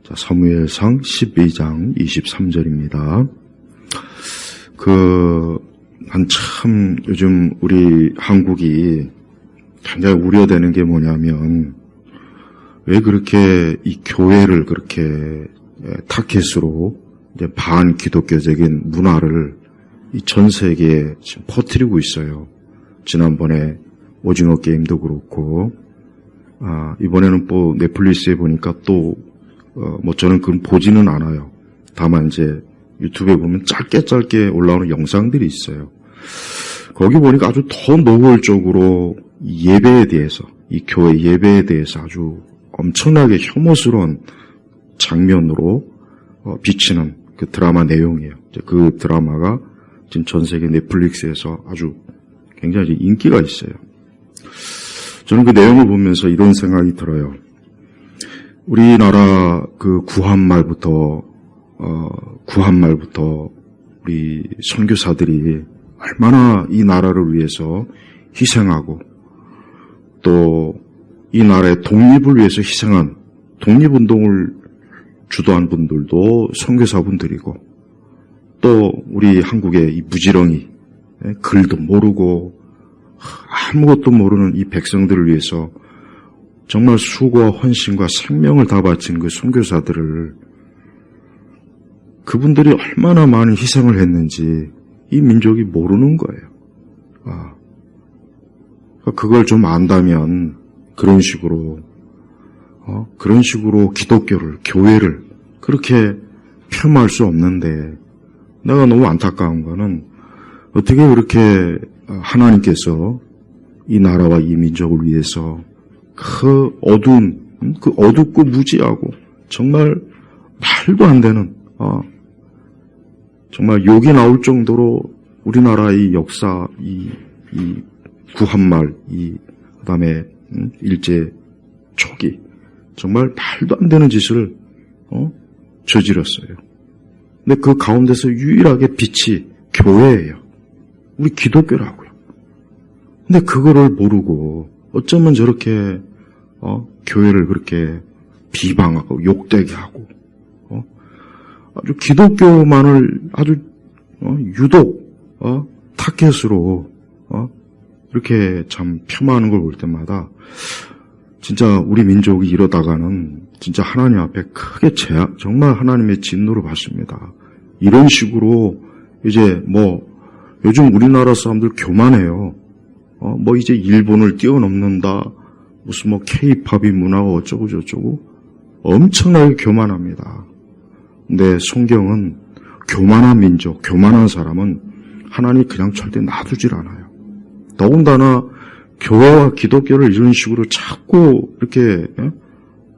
자, 사무엘상 12장 23절입니다. 난 참 요즘 우리 한국이 굉장히 우려되는 게 뭐냐면, 왜 그렇게 이 교회를 그렇게 타켓으로 이제 반기독교적인 문화를 이 전 세계에 지금 퍼뜨리고 있어요. 지난번에 오징어 게임도 그렇고, 이번에는 또 넷플릭스에 보니까 또, 저는 그건 보지는 않아요. 다만 이제 유튜브에 보면 짧게 올라오는 영상들이 있어요. 거기 보니까 아주 더 노골적으로 예배에 대해서, 이 교회 예배에 대해서 아주 엄청나게 혐오스러운 장면으로 비치는 그 드라마 내용이에요. 그 드라마가 지금 전 세계 넷플릭스에서 아주 굉장히 인기가 있어요. 저는 그 내용을 보면서 이런 생각이 들어요. 우리나라 그 구한말부터 우리 선교사들이 얼마나 이 나라를 위해서 희생하고 또 이 나라의 독립을 위해서 희생한 독립운동을 주도한 분들도 선교사분들이고 또 우리 한국의 이 무지렁이 글도 모르고 아무것도 모르는 이 백성들을 위해서 정말 수고와 헌신과 생명을 다 바친 그 선교사들을 그분들이 얼마나 많은 희생을 했는지 이 민족이 모르는 거예요. 그걸 좀 안다면 그런 식으로 기독교를, 교회를 그렇게 폄하할 수 없는데 내가 너무 안타까운 거는 어떻게 그렇게 하나님께서 이 나라와 이 민족을 위해서 그 어둡고 무지하고 정말 말도 안 되는 정말 욕이 나올 정도로 우리나라의 역사 이 구한말 그다음에 일제 초기 정말 말도 안 되는 짓을 저질렀어요. 근데 그 가운데서 유일하게 빛이 교회예요. 우리 기독교라고요. 근데 그거를 모르고 어쩌면 저렇게 교회를 그렇게 비방하고 욕되게 하고 아주 기독교만을 아주 유독 타켓으로 이렇게 참 폄하하는 걸 볼 때마다 진짜 우리 민족이 이러다가는 진짜 하나님 앞에 크게 정말 하나님의 진노를 받습니다. 이런 식으로 이제 요즘 우리나라 사람들 교만해요. 이제 일본을 뛰어넘는다. 무슨 K-팝이 문화가 어쩌고 저쩌고 엄청나게 교만합니다. 근데 성경은 교만한 민족, 교만한 사람은 하나님 그냥 절대 놔두질 않아요. 더군다나 교회와 기독교를 이런 식으로 자꾸 이렇게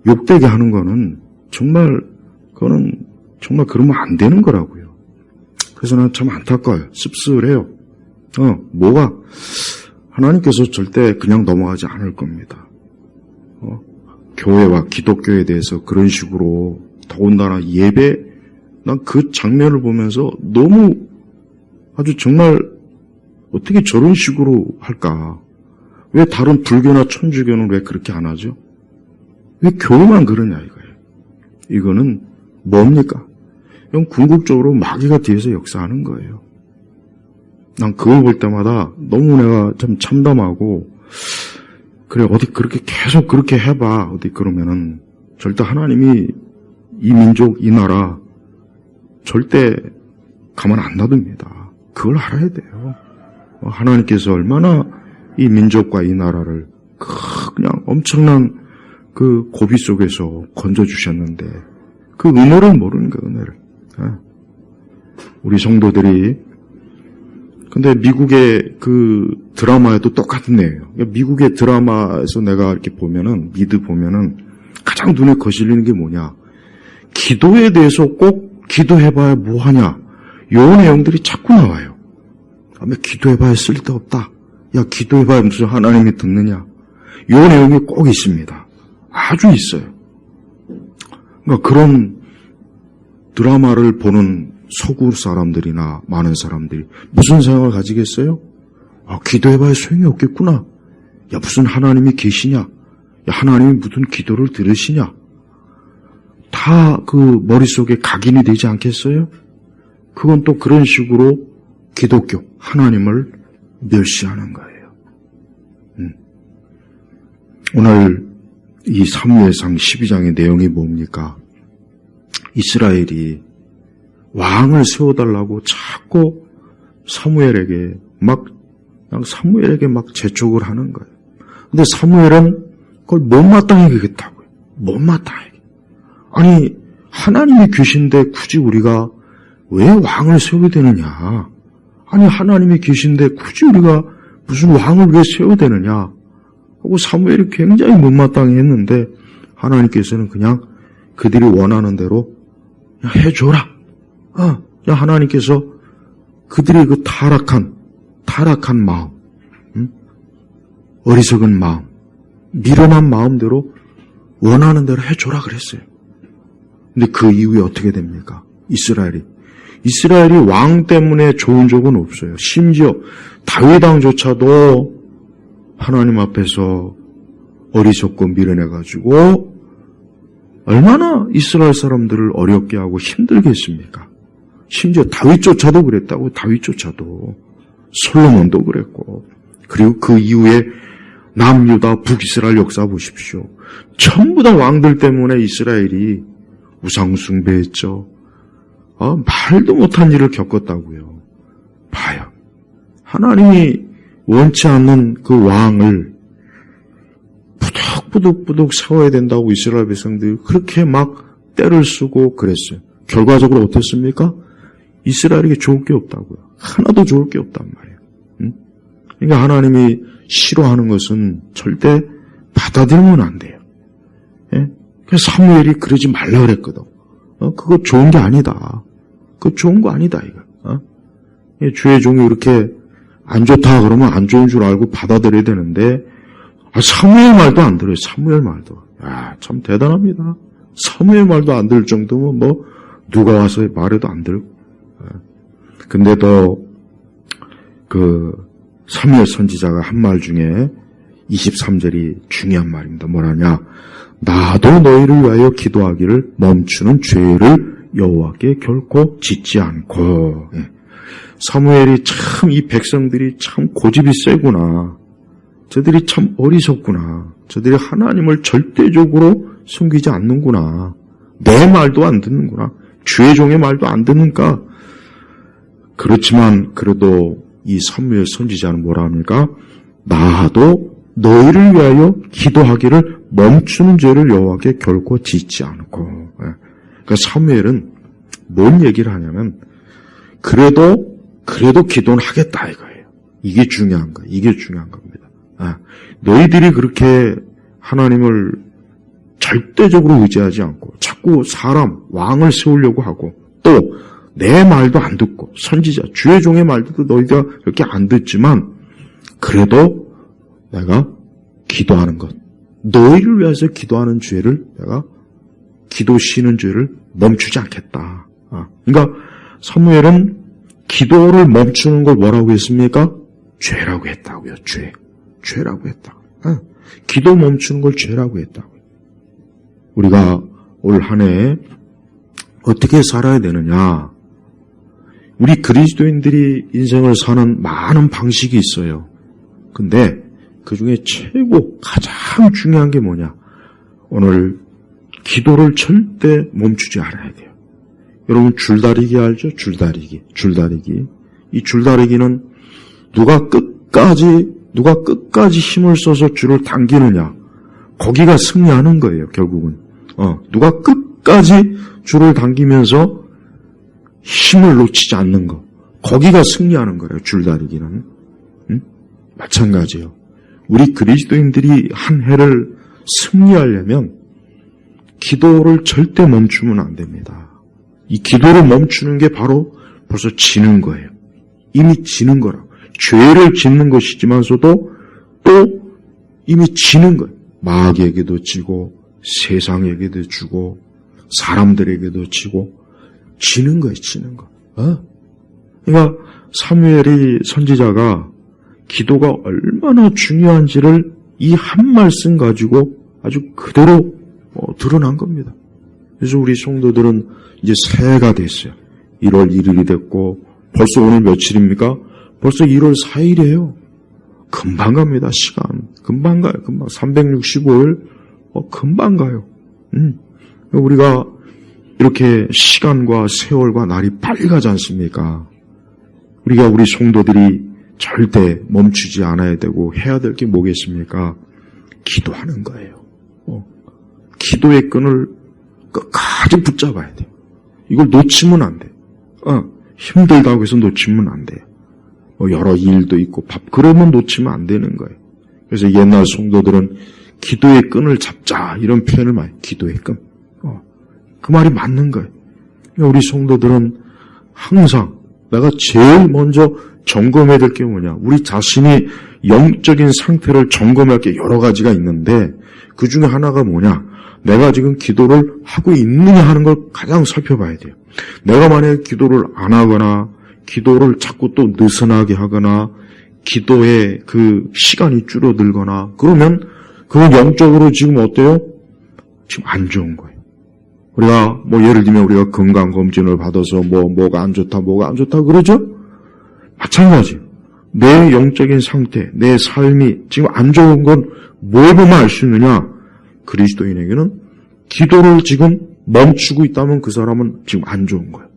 욕되게 하는 거는 그거는 정말 그러면 안 되는 거라고요. 그래서 난 참 안타까워요. 씁쓸해요. 하나님께서 절대 그냥 넘어가지 않을 겁니다. 교회와 기독교에 대해서 그런 식으로 더군다나 난 그 장면을 보면서 너무 아주 정말 어떻게 저런 식으로 할까? 왜 다른 불교나 천주교는 왜 그렇게 안 하죠? 왜 교회만 그러냐 이거예요. 이거는 뭡니까? 이건 궁극적으로 마귀가 뒤에서 역사하는 거예요. 난 그걸 볼 때마다 너무 내가 참 참담하고 그래 어디 그렇게 계속 그렇게 해봐 어디 그러면은 절대 하나님이 이 민족 이 나라 절대 가만 안 놔둡니다. 그걸 알아야 돼요. 하나님께서 얼마나 이 민족과 이 나라를 그냥 엄청난 그 고비 속에서 건져주셨는데 그 은혜를 모르는 거예요. 은혜를. 우리 성도들이 근데 미국의 그 드라마에도 똑같은 내용이에요. 미국의 드라마에서 내가 이렇게 보면은 가장 눈에 거슬리는 게 뭐냐? 기도에 대해서 꼭 기도해봐야 뭐하냐? 요 내용들이 자꾸 나와요. 기도해봐야 쓸데없다. 야, 기도해봐야 무슨 하나님이 듣느냐? 요 내용이 꼭 있습니다. 아주 있어요. 그러니까 그런 드라마를 보는 서구 사람들이나 많은 사람들이 무슨 생각을 가지겠어요? 기도해봐야 소용이 없겠구나. 야, 무슨 하나님이 계시냐? 야, 하나님이 무슨 기도를 들으시냐? 다 그 머릿속에 각인이 되지 않겠어요? 그건 또 그런 식으로 기독교, 하나님을 멸시하는 거예요. 오늘 이 사무엘상 12장의 내용이 뭡니까? 이스라엘이 왕을 세워달라고 자꾸 사무엘에게 막 재촉을 하는 거예요. 근데 사무엘은 그걸 못마땅하게 하겠다고요. 못마땅하게. 아니, 하나님이 계신데 굳이 우리가 왜 왕을 세워야 되느냐? 아니, 하나님이 계신데 굳이 우리가 무슨 왕을 왜 세워야 되느냐? 하고 사무엘이 굉장히 못마땅해 했는데 하나님께서는 그냥 그들이 원하는 대로 해줘라. 하나님께서 그들의 그 타락한 마음, 어리석은 마음, 미련한 마음대로 원하는 대로 해줘라 그랬어요. 근데 그 이후에 어떻게 됩니까? 이스라엘이 왕 때문에 좋은 적은 없어요. 심지어 다윗 왕조차도 하나님 앞에서 어리석고 미련해가지고 얼마나 이스라엘 사람들을 어렵게 하고 힘들게 했습니까? 심지어 다윗조차도 그랬다고. 다윗조차도 솔로몬도 그랬고. 그리고 그 이후에 남유다 북이스라엘 역사 보십시오. 전부 다 왕들 때문에 이스라엘이 우상숭배했죠. 말도 못한 일을 겪었다고요. 봐요. 하나님이 원치 않는 그 왕을 부득부득 세워야 된다고 이스라엘 백성들이 그렇게 막 때를 쓰고 그랬어요. 결과적으로 어땠습니까? 이스라엘에게 좋을 게 없다고요. 하나도 좋을 게 없단 말이에요. 그러니까 하나님이 싫어하는 것은 절대 받아들이면 안 돼요. 예? 그래서 사무엘이 그러지 말라 그랬거든. 그거 좋은 게 아니다. 그거 좋은 거 아니다, 이거. 주의 종이 이렇게 안 좋다 그러면 안 좋은 줄 알고 받아들여야 되는데, 사무엘 말도 안 들어요, 사무엘 말도. 참 대단합니다. 사무엘 말도 안 들을 정도면 누가 와서 말해도 안 들고. 근데도 사무엘 선지자가 한 말 중에 23절이 중요한 말입니다. 뭐라냐? 나도 너희를 위하여 기도하기를 멈추는 죄를 여호와께 결코 짓지 않고. 사무엘이 참 이 백성들이 참 고집이 세구나. 저들이 참 어리석구나. 저들이 하나님을 절대적으로 숨기지 않는구나. 내 말도 안 듣는구나. 주의 종의 말도 안 듣는가. 그렇지만 그래도 이 사무엘 선지자는 뭐라 합니까? 나도 너희를 위하여 기도하기를 멈추는 죄를 여호와께 결코 짓지 않고. 그러니까 사무엘은 뭔 얘기를 하냐면 그래도 기도는 하겠다 이거예요. 이게 중요한 거예요. 이게 중요한 겁니다. 너희들이 그렇게 하나님을 절대적으로 의지하지 않고 자꾸 사람, 왕을 세우려고 하고 또 내 말도 안 듣고 선지자, 주의 종의 말도 너희가 그렇게 안 듣지만 그래도 내가 기도하는 것, 너희를 위해서 기도하는 죄를 내가 기도 쉬는 죄를 멈추지 않겠다. 그러니까 사무엘은 기도를 멈추는 걸 뭐라고 했습니까? 죄라고 했다고요. 죄라고 했다고. 기도 멈추는 걸 죄라고 했다고. 우리가 올 한 해 어떻게 살아야 되느냐? 우리 그리스도인들이 인생을 사는 많은 방식이 있어요. 근데 그 중에 가장 중요한 게 뭐냐? 오늘 기도를 절대 멈추지 않아야 돼요. 여러분 줄다리기 알죠? 줄다리기. 이 줄다리기는 누가 끝까지 힘을 써서 줄을 당기느냐. 거기가 승리하는 거예요, 결국은. 누가 끝까지 줄을 당기면서 힘을 놓치지 않는 거. 거기가 승리하는 거예요, 줄다리기는. 마찬가지예요. 우리 그리스도인들이 한 해를 승리하려면 기도를 절대 멈추면 안 됩니다. 이 기도를 멈추는 게 바로 벌써 지는 거예요. 이미 지는 거라고. 죄를 짓는 것이지만서도 또 이미 지는 거예요. 마귀에게도 지고 세상에게도 지고 사람들에게도 지고 지는 거예요. 지는 거. 그러니까 사무엘이 선지자가 기도가 얼마나 중요한지를 이 한 말씀 가지고 아주 그대로 드러난 겁니다. 그래서 우리 성도들은 이제 새해가 됐어요. 1월 1일이 됐고 벌써 오늘 며칠입니까? 벌써 1월 4일이에요. 금방 갑니다. 시간. 금방 가요. 금방. 365일 금방 가요. 우리가 이렇게 시간과 세월과 날이 빨리 가지 않습니까? 우리가 우리 성도들이 절대 멈추지 않아야 되고 해야 될 게 뭐겠습니까? 기도하는 거예요. 기도의 끈을 끝까지 붙잡아야 돼요. 이걸 놓치면 안 돼요. 힘들다고 해서 놓치면 안 돼요. 여러 일도 있고 그러면 놓치면 안 되는 거예요. 그래서 옛날 성도들은 기도의 끈을 잡자 이런 표현을 많이 기도의 끈. 그 말이 맞는 거예요. 우리 성도들은 항상 내가 제일 먼저 점검해야 될 게 뭐냐. 우리 자신이 영적인 상태를 점검할 게 여러 가지가 있는데 그 중에 하나가 뭐냐. 내가 지금 기도를 하고 있느냐 하는 걸 가장 살펴봐야 돼요. 내가 만약에 기도를 안 하거나 기도를 자꾸 또 느슨하게 하거나 기도의 그 시간이 줄어들거나 그러면 그건 영적으로 지금 어때요? 지금 안 좋은 거예요. 우리가 예를 들면 우리가 건강검진을 받아서 뭐가 안 좋다 그러죠? 마찬가지. 내 영적인 상태, 내 삶이 지금 안 좋은 건 뭘 보면 알 수 있느냐? 그리스도인에게는 기도를 지금 멈추고 있다면 그 사람은 지금 안 좋은 거예요.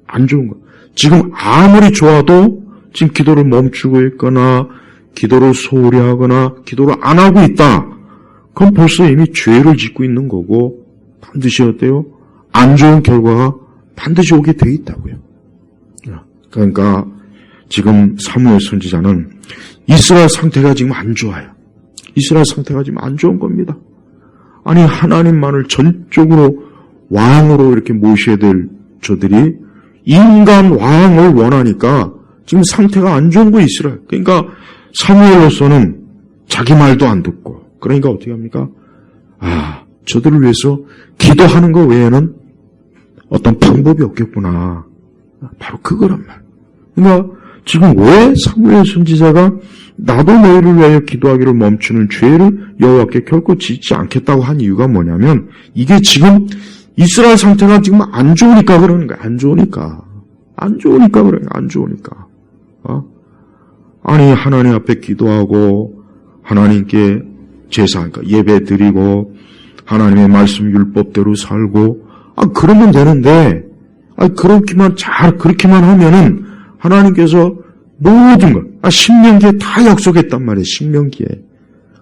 안 좋은 거예요. 지금 아무리 좋아도 지금 기도를 멈추고 있거나 기도를 소홀히 하거나 기도를 안 하고 있다. 그럼 벌써 이미 죄를 짓고 있는 거고 반드시 어때요? 안 좋은 결과가 반드시 오게 돼 있다고요. 그러니까 지금 사무엘 선지자는 이스라엘 상태가 지금 안 좋아요. 이스라엘 상태가 지금 안 좋은 겁니다. 아니 하나님만을 전적으로 왕으로 이렇게 모셔야 될 저들이 인간 왕을 원하니까 지금 상태가 안 좋은 거 이스라엘. 그러니까 사무엘로서는 자기 말도 안 듣고 그러니까 어떻게 합니까? 저들을 위해서 기도하는 것 외에는 어떤 방법이 없겠구나. 바로 그거란 말. 그러니까 지금 왜 사무엘 선지자가 나도 너희를 위하여 기도하기를 멈추는 죄를 여호와께 결코 짓지 않겠다고 한 이유가 뭐냐면 이게 지금 이스라엘 상태가 지금 안 좋으니까 그러는 거야. 안 좋으니까 그래. 안 좋으니까. 아니 하나님 앞에 기도하고 하나님께 제사, 그러니까 예배 드리고 하나님의 말씀 율법대로 살고 그러면 되는데 그렇게만 하면은 하나님께서 모든 걸 신명기에 다 약속했단 말이에요. 신명기에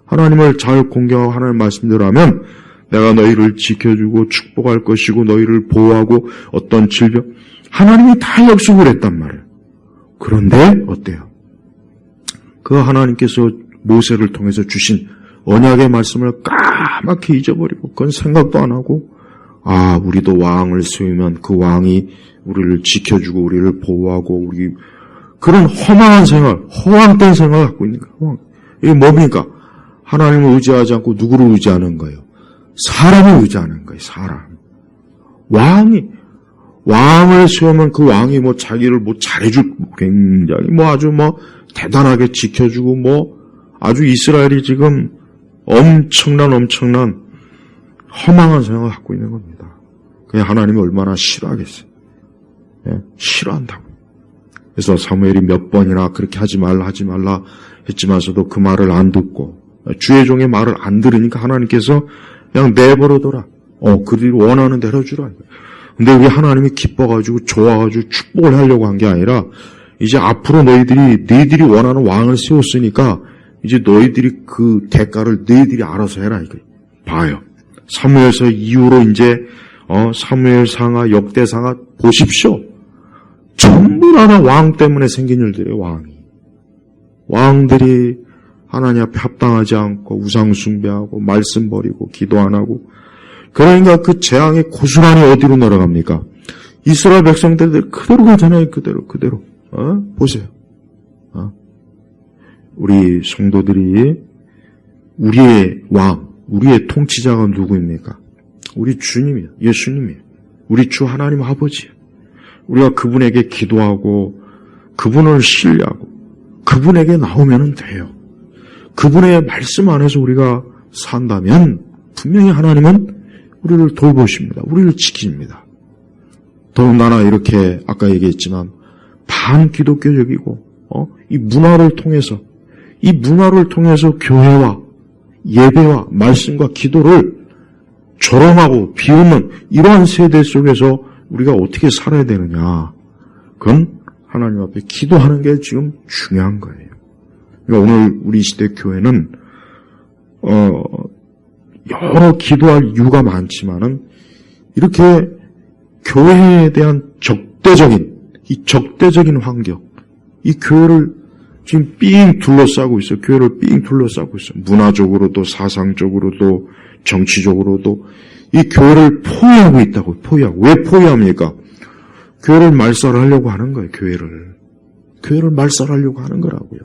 하나님을 잘 공경하고 하나님 말씀대로 하면 내가 너희를 지켜주고 축복할 것이고 너희를 보호하고 어떤 질병 하나님이 다 약속을 했단 말이에요. 그런데 어때요? 그 하나님께서 모세를 통해서 주신 언약의 말씀을 까맣게 잊어버리고 그건 생각도 안 하고 우리도 왕을 세우면 그 왕이 우리를 지켜주고 우리를 보호하고 우리 그런 허망한 생활, 허황된 생활을 갖고 있는 거예요. 이게 뭡니까? 하나님을 의지하지 않고 누구를 의지하는 거예요? 사람을 의지하는 거예요. 사람. 왕을 세우면 그 왕이 자기를 잘해줄 굉장히 아주 대단하게 지켜주고 아주 이스라엘이 지금 엄청난 허망한 생각을 갖고 있는 겁니다. 그게 하나님이 얼마나 싫어하겠어요. 싫어한다고. 그래서 사무엘이 몇 번이나 그렇게 하지 말라 했지만서도 그 말을 안 듣고 주의 종의 말을 안 들으니까 하나님께서 그냥 내버려둬라. 그들이 원하는 대로 주라. 근데 우리 하나님이 기뻐가지고 좋아가지고 축복을 하려고 한 게 아니라 이제 앞으로 너희들이 원하는 왕을 세웠으니까 이제 너희들이 그 대가를 너희들이 알아서 해라. 이거 봐요. 사무엘서 이후로 이제 사무엘상하 역대상하 보십시오. 전부 다 왕 때문에 생긴 일들이에요. 왕들이 하나님 앞에 합당하지 않고 우상 숭배하고 말씀 버리고 기도 안 하고 그러니까 그 재앙의 고스란히 어디로 내려갑니까? 이스라엘 백성들 그대로 가잖아요. 그대로 보세요. 우리 성도들이 우리의 왕, 우리의 통치자가 누구입니까? 우리 주님이에요. 예수님이에요. 우리 주 하나님 아버지예요. 우리가 그분에게 기도하고 그분을 신뢰하고 그분에게 나오면 돼요. 그분의 말씀 안에서 우리가 산다면 분명히 하나님은 우리를 돌보십니다. 우리를 지킵니다. 더군다나 이렇게 아까 얘기했지만 반기독교적이고 이 문화를 통해서 교회와 예배와 말씀과 기도를 조롱하고 비웃는 이러한 세대 속에서 우리가 어떻게 살아야 되느냐. 그건 하나님 앞에 기도하는 게 지금 중요한 거예요. 그러니까 오늘 우리 시대 교회는 여러 기도할 이유가 많지만은 이렇게 교회에 대한 적대적인 환경, 이 교회를 지금 삥 둘러싸고 있어요. 교회를 삥 둘러싸고 있어요. 문화적으로도 사상적으로도 정치적으로도 이 교회를 포위하고 있다고. 왜 포위합니까? 교회를 말살하려고 하는 거예요. 교회를 말살하려고 하는 거라고요.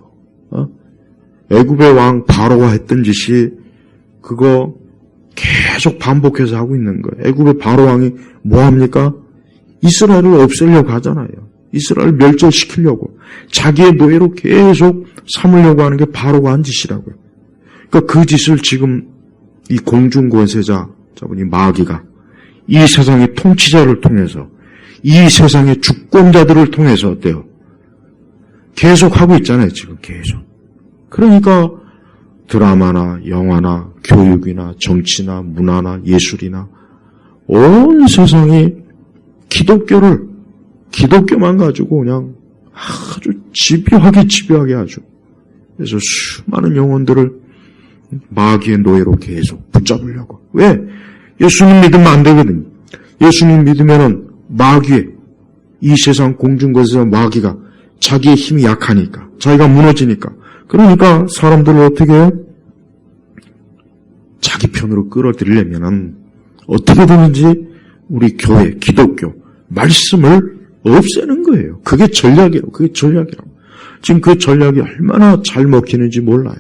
애굽의 왕 바로가 했던 짓이 그거 계속 반복해서 하고 있는 거예요. 애굽의 바로 왕이 뭐 합니까? 이스라엘을 없애려고 하잖아요. 이스라엘을 멸절시키려고 자기의 노예로 계속 삼으려고 하는 게 바로가 한 짓이라고요. 그러니까 그 짓을 지금 이 공중권세자분이 마귀가 이 세상의 통치자를 통해서 이 세상의 주권자들을 통해서 어때요? 계속 하고 있잖아요. 지금 계속. 그러니까 드라마나 영화나 교육이나 정치나 문화나 예술이나 온 세상이 기독교만 가지고 그냥 아주 집요하게 아주. 그래서 수많은 영혼들을 마귀의 노예로 계속 붙잡으려고. 왜? 예수님 믿으면 안 되거든요. 예수님 믿으면은 이 세상 공중권세자 마귀가 자기의 힘이 약하니까, 자기가 무너지니까. 그러니까 사람들을 어떻게 해요? 자기 편으로 끌어들이려면은 어떻게든지 우리 교회, 기독교, 말씀을 없애는 거예요. 그게 전략이라고. 지금 그 전략이 얼마나 잘 먹히는지 몰라요.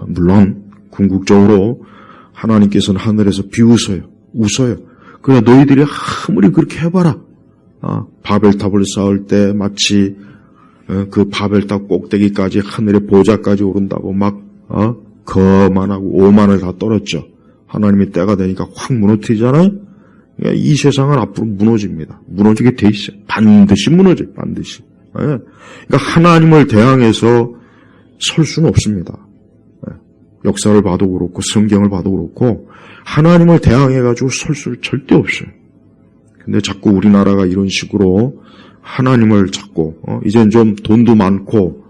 물론 궁극적으로 하나님께서는 하늘에서 웃어요. 그러나 너희들이 아무리 그렇게 해봐라. 바벨탑을 쌓을 때 마치 그 바벨탑 꼭대기까지 하늘의 보좌까지 오른다고 막 거만하고 오만을 다 떨었죠. 하나님의 때가 되니까 확 무너뜨리잖아요. 이 세상은 앞으로 무너집니다. 무너지게 돼 있어요. 반드시 무너져요. 반드시. 그러니까 하나님을 대항해서 설 수는 없습니다. 역사를 봐도 그렇고 성경을 봐도 그렇고 하나님을 대항해가지고 설 수 절대 없어요. 근데 자꾸 우리나라가 이런 식으로 하나님을 찾고 이젠 좀 돈도 많고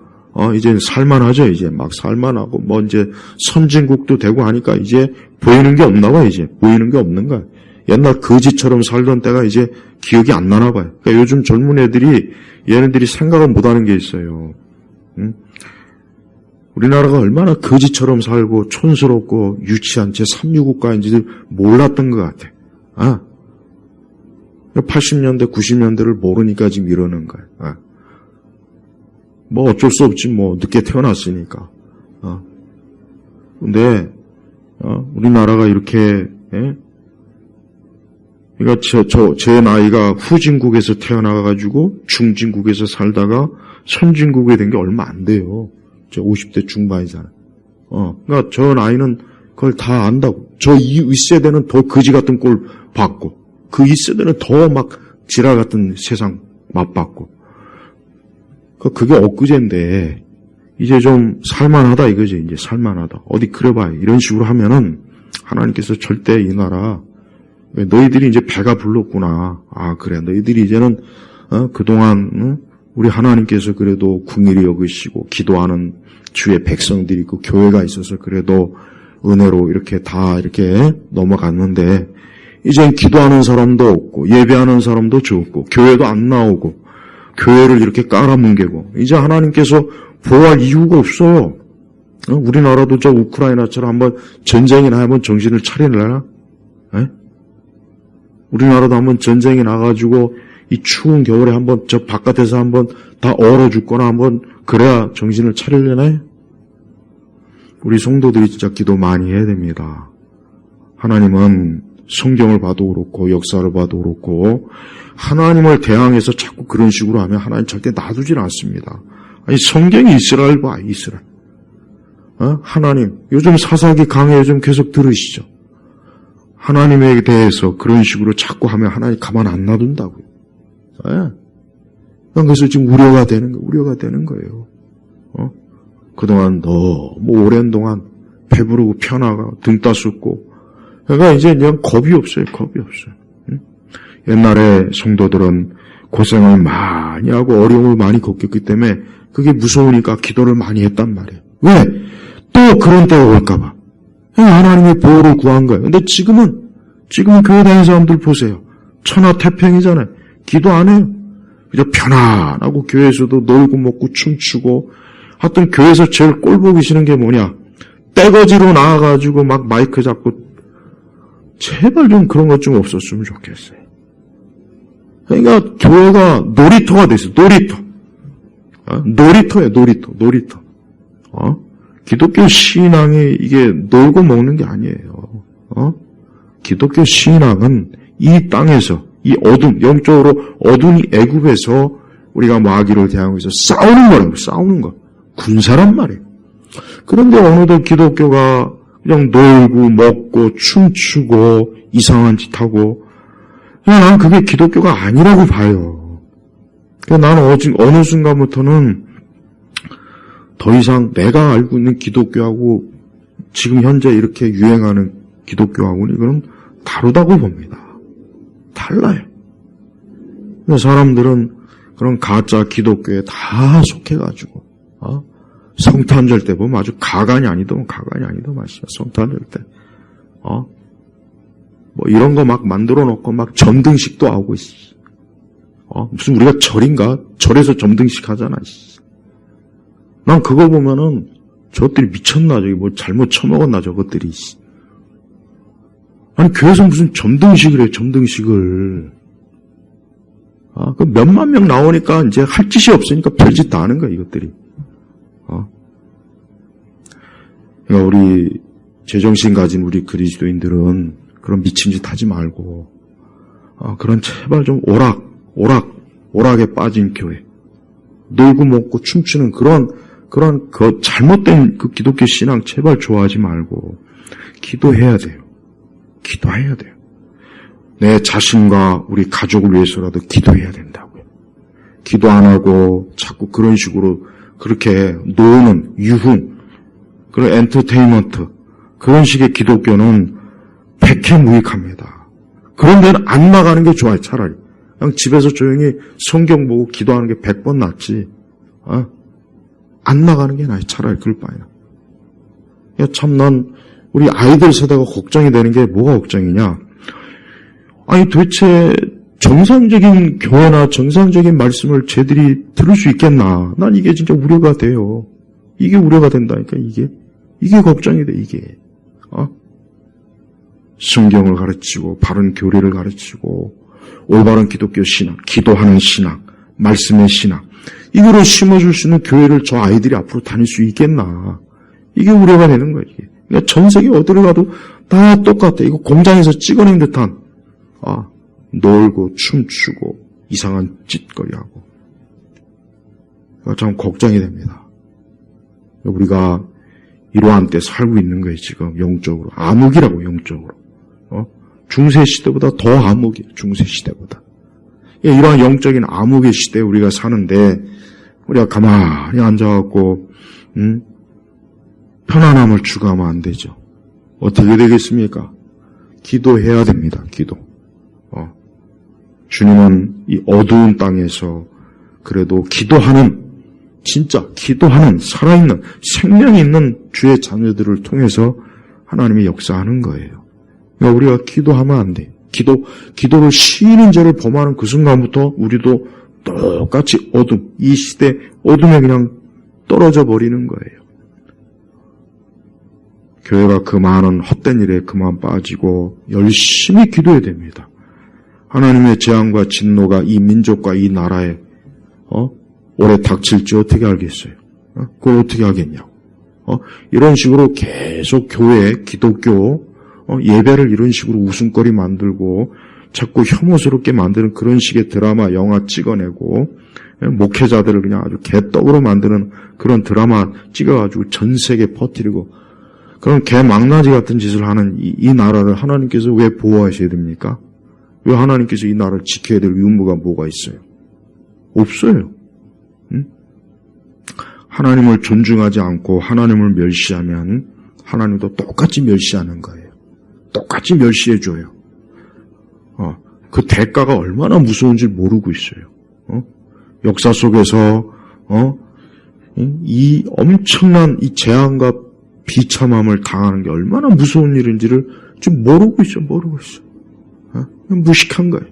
이젠 살만하죠. 이제 막 살만하고 뭐 이제 선진국도 되고 하니까 이제 보이는 게 없나 봐요. 이제 보이는 게 없는 거야. 옛날 거지처럼 살던 때가 이제 기억이 안 나나 봐요. 그러니까 요즘 젊은 애들이 얘네들이 생각을 못하는 게 있어요. 우리나라가 얼마나 거지처럼 살고 촌스럽고 유치한 제3유국가인지 몰랐던 것 같아. 80년대, 90년대를 모르니까 지금 이러는 거야. 뭐 어쩔 수 없지, 뭐 늦게 태어났으니까. 근데 우리나라가 이렇게 그러니까 제 나이가 후진국에서 태어나가지고 중진국에서 살다가 선진국에 된 게 얼마 안 돼요. 저 50대 중반이잖아요. 그러니까 저 나이는 그걸 다 안다고. 저 이 윗세대는 더 거지 같은 꼴 받고, 그 윗세대는 더 막 지랄 같은 세상 맛봤고. 그게 엊그제인데, 이제 좀 살만하다 이거지, 이제 살만하다. 어디 그래봐요. 이런 식으로 하면은, 하나님께서 절대 이 나라, 너희들이 이제 배가 불렀구나. 그래. 너희들이 이제는, 그동안, 우리 하나님께서 그래도 궁일이 여기시고, 기도하는 주의 백성들이 있고, 교회가 있어서 그래도 은혜로 이렇게 다 이렇게 넘어갔는데, 이젠 기도하는 사람도 없고, 예배하는 사람도 적고, 교회도 안 나오고, 교회를 이렇게 깔아뭉개고, 이제 하나님께서 보호할 이유가 없어요. 우리나라도 저 우크라이나처럼 한번 전쟁이나 한번 정신을 차리려나? 우리나라도 한번 전쟁이 나가지고 이 추운 겨울에 한번 저 바깥에서 한번 다 얼어 죽거나 한번 그래야 정신을 차리려나? 우리 성도들이 진짜 기도 많이 해야 됩니다. 하나님은 성경을 봐도 그렇고 역사를 봐도 그렇고 하나님을 대항해서 자꾸 그런 식으로 하면 하나님 절대 놔두질 않습니다. 아니 성경이 이스라엘 봐, 이스라엘. 하나님 요즘 사사기 강해 요즘 계속 들으시죠. 하나님에 대해서 그런 식으로 자꾸 하면 하나님 가만 안 놔둔다고요. 예. 그래서 지금 우려가 되는 거예요. 그동안 너무 오랜 동안 배부르고 편하가 등 따숩고, 그러니까 이제 그냥 겁이 없어요. 응? 옛날에 성도들은 고생을 많이 하고 어려움을 많이 겪었기 때문에 그게 무서우니까 기도를 많이 했단 말이에요. 왜? 또 그런 때가 올까봐. 하나님의 보호를 구한 거예요. 근데 지금은 교회 다니는 사람들 보세요. 천하태평이잖아요. 기도 안 해요. 그저 편안하고 교회에서도 놀고 먹고 춤추고, 하여튼 교회에서 제일 꼴보기 싫은 게 뭐냐? 떼거지로 나와가지고 막 마이크 잡고, 제발 좀 그런 것 좀 없었으면 좋겠어요. 그러니까 교회가 놀이터가 됐어요. 놀이터. 기독교 신앙이 이게 놀고 먹는 게 아니에요. 기독교 신앙은 이 땅에서, 이 영적으로 어두운 애굽에서 우리가 마귀를 대항하고 있어 싸우는 거. 군사란 말이에요. 그런데 어느덧 기독교가 그냥 놀고 먹고 춤추고 이상한 짓 하고, 난 그게 기독교가 아니라고 봐요. 나는 어느 순간부터는 더 이상 내가 알고 있는 기독교하고 지금 현재 이렇게 유행하는 기독교하고는 이거는 다르다고 봅니다. 달라요. 사람들은 그런 가짜 기독교에 다 속해가지고, 성탄절 때 보면 아주 가관이 아니더만 성탄절 때, 뭐 이런 거 막 만들어 놓고 막 점등식도 하고, 무슨 우리가 절인가? 절에서 점등식 하잖아. 난 그거 보면은 저것들이 미쳤나, 저기 뭐 잘못 처먹었나, 저것들이. 아니, 교회에서 무슨 점등식을 해, 점등식을. 그 몇만 명 나오니까 이제 할 짓이 없으니까 별짓 다 하는 거야, 이것들이. 그러니까 우리, 제정신 가진 우리 그리스도인들은 그런 미친 짓 하지 말고, 그런 제발 좀 오락에 빠진 교회. 놀고 먹고 춤추는 그런 그 잘못된 그 기독교 신앙 제발 좋아하지 말고, 기도해야 돼요. 내 자신과 우리 가족을 위해서라도 기도해야 된다고요. 기도 안 하고 자꾸 그런 식으로 그렇게 노는 유흥, 그런 엔터테인먼트, 그런 식의 기독교는 백해무익합니다. 그런 데는 안 나가는 게 좋아요, 차라리. 그냥 집에서 조용히 성경 보고 기도하는 게 100번 낫지. 안 나가는 게 나아요, 차라리 그럴 바에는. 참 난 우리 아이들 세대가 걱정이 되는 게 뭐가 걱정이냐? 아니 도대체 정상적인 교회나 정상적인 말씀을 쟤들이 들을 수 있겠나? 난 이게 진짜 우려가 돼요. 이게 우려가 된다니까, 이게 걱정이 돼, 이게. 성경을 가르치고 바른 교리를 가르치고 올바른 기독교 신앙, 기도하는 신앙, 말씀의 신앙, 이거를 심어줄 수 있는 교회를 저 아이들이 앞으로 다닐 수 있겠나? 이게 우려가 되는 거예요. 이게. 그러니까 전 세계 어디를 가도 다 똑같아. 이거 공장에서 찍어낸 듯한, 놀고 춤추고 이상한 짓거리하고. 참 걱정이 됩니다. 우리가 이러한 때 살고 있는 거예요, 지금 영적으로. 암흑이라고, 영적으로. 중세 시대보다 더 암흑이에요, 중세 시대보다. 이러한 영적인 암흑의 시대에 우리가 사는데 우리가 가만히 앉아갖고 편안함을 추구하면 안 되죠. 어떻게 되겠습니까? 기도해야 됩니다. 기도. 주님은 이 어두운 땅에서 그래도 진짜 기도하는 살아있는 생명이 있는 주의 자녀들을 통해서 하나님이 역사하는 거예요. 그러니까 우리가 기도하면 안 돼요. 기도를 시인인 죄를 범하는 그 순간부터 우리도 똑같이 이 시대 어둠에 그냥 떨어져 버리는 거예요. 교회가 그 많은 헛된 일에 그만 빠지고 열심히 기도해야 됩니다. 하나님의 재앙과 진노가 이 민족과 이 나라에 올해 닥칠지 어떻게 알겠어요? 그걸 어떻게 하겠냐고. 이런 식으로 계속 교회, 기독교 예배를 이런 식으로 웃음거리 만들고 자꾸 혐오스럽게 만드는 그런 식의 드라마, 영화 찍어내고 목회자들을 그냥 아주 개떡으로 만드는 그런 드라마 찍어가지고 전 세계에 퍼뜨리고 그럼 개망나지 같은 짓을 하는 이 나라를 하나님께서 왜 보호하셔야 됩니까? 왜 하나님께서 이 나라를 지켜야 될 의무가 뭐가 있어요? 없어요. 응? 하나님을 존중하지 않고 하나님을 멸시하면 하나님도 똑같이 멸시하는 거예요. 똑같이 멸시해줘요. 그 대가가 얼마나 무서운지 모르고 있어요. 역사 속에서 이 엄청난 이 재앙과 비참함을 당하는 게 얼마나 무서운 일인지를 지금 모르고 있어. 무식한 거예요.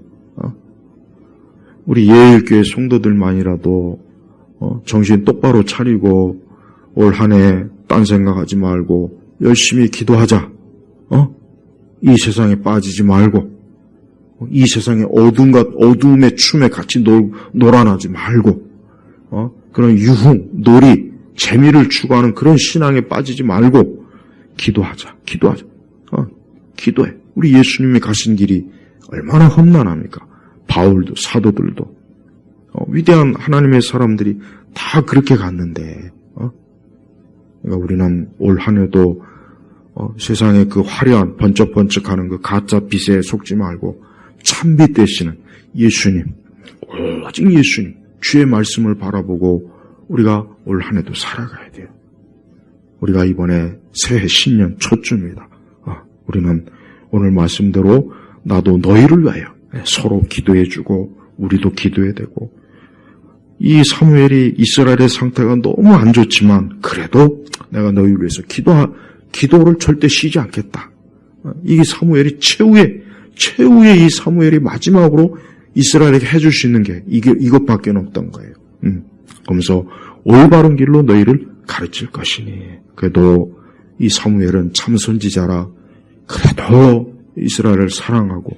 우리 예일교회 성도들만이라도 정신 똑바로 차리고 올 한 해 딴 생각하지 말고 열심히 기도하자. 이 세상에 빠지지 말고 이 세상의 어둠의 춤에 같이 놀아나지 말고 그런 유흥, 놀이, 재미를 추구하는 그런 신앙에 빠지지 말고 기도하자. 기도해. 우리 예수님이 가신 길이 얼마나 험난합니까? 바울도 사도들도 위대한 하나님의 사람들이 다 그렇게 갔는데 그러니까 우리는 올 한 해도 세상의 그 화려한 번쩍번쩍하는 그 가짜 빛에 속지 말고 참빛 되시는 예수님, 오직 예수님, 주의 말씀을 바라보고 우리가 올 한 해도 살아가야 돼요. 우리가 이번에 새해 신년 초쯤입니다. 우리는 오늘 말씀대로 나도 너희를 위하여 서로 기도해주고 우리도 기도해야 되고 이 사무엘이 이스라엘의 상태가 너무 안 좋지만 그래도 내가 너희를 위해서 기도를 절대 쉬지 않겠다. 이게 사무엘이 최후의 이 사무엘이 마지막으로 이스라엘에게 해줄 수 있는 게 이것밖에 없던 거예요. 그러면서 올바른 길로 너희를 가르칠 것이니. 그래도 이 사무엘은 참 선지자라 그래도 이스라엘을 사랑하고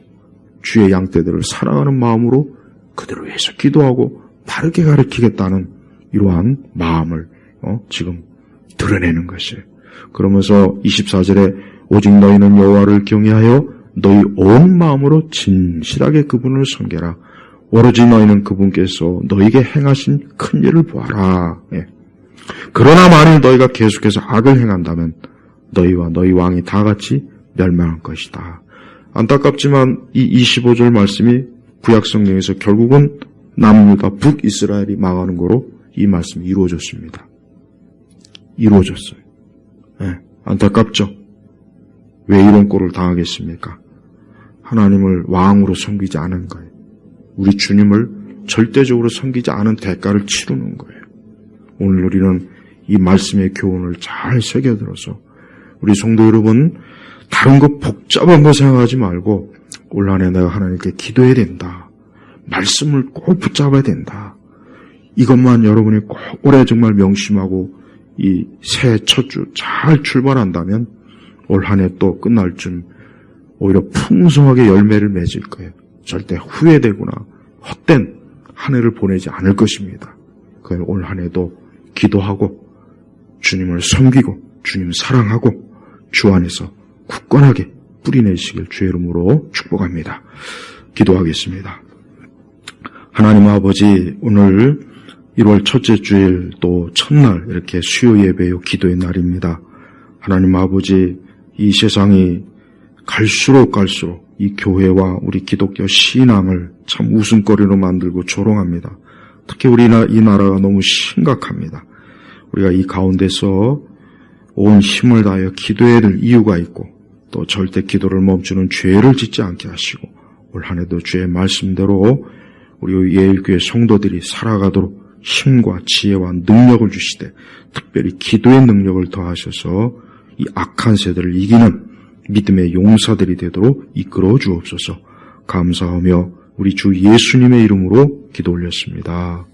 주의 양떼들을 사랑하는 마음으로 그들을 위해서 기도하고 바르게 가르치겠다는 이러한 마음을 지금 드러내는 것이에요. 그러면서 24절에 오직 너희는 여호와를 경외하여 너희 온 마음으로 진실하게 그분을 섬겨라. 오로지 너희는 그분께서 너희에게 행하신 큰 일을 보아라. 그러나 만일 너희가 계속해서 악을 행한다면 너희와 너희 왕이 다 같이 멸망할 것이다. 안타깝지만 이 25절 말씀이 구약성경에서 결국은 남유다 북이스라엘이 망하는 거로 이 말씀이 이루어졌습니다. 이루어졌어요. 안타깝죠? 왜 이런 꼴을 당하겠습니까? 하나님을 왕으로 섬기지 않은 거예요. 우리 주님을 절대적으로 섬기지 않은 대가를 치르는 거예요. 오늘 우리는 이 말씀의 교훈을 잘 새겨들어서 우리 성도 여러분 다른 거 복잡한 거 생각하지 말고 올 한 해 내가 하나님께 기도해야 된다. 말씀을 꼭 붙잡아야 된다. 이것만 여러분이 꼭 올해 정말 명심하고 이 새해 첫 주 잘 출발한다면 올 한 해 또 끝날 쯤 오히려 풍성하게 열매를 맺을 거예요. 절대 후회되거나 헛된 한 해를 보내지 않을 것입니다. 그래서 올 한 해도 기도하고 주님을 섬기고 주님 사랑하고 주 안에서 굳건하게 뿌리내시길 주의 이름으로 축복합니다. 기도하겠습니다. 하나님 아버지, 오늘 1월 첫째 주일 또 첫날 이렇게 수요 예배요 기도의 날입니다. 하나님 아버지, 이 세상이 갈수록 이 교회와 우리 기독교 신앙을 참 웃음거리로 만들고 조롱합니다. 특히 이 나라가 너무 심각합니다. 우리가 이 가운데서 온 힘을 다하여 기도해야 될 이유가 있고 또 절대 기도를 멈추는 죄를 짓지 않게 하시고 올 한 해도 주의 말씀대로 우리 예일교회 성도들이 살아가도록 힘과 지혜와 능력을 주시되 특별히 기도의 능력을 더하셔서 이 악한 세대를 이기는 믿음의 용사들이 되도록 이끌어 주옵소서. 감사하며 우리 주 예수님의 이름으로 기도 올렸습니다.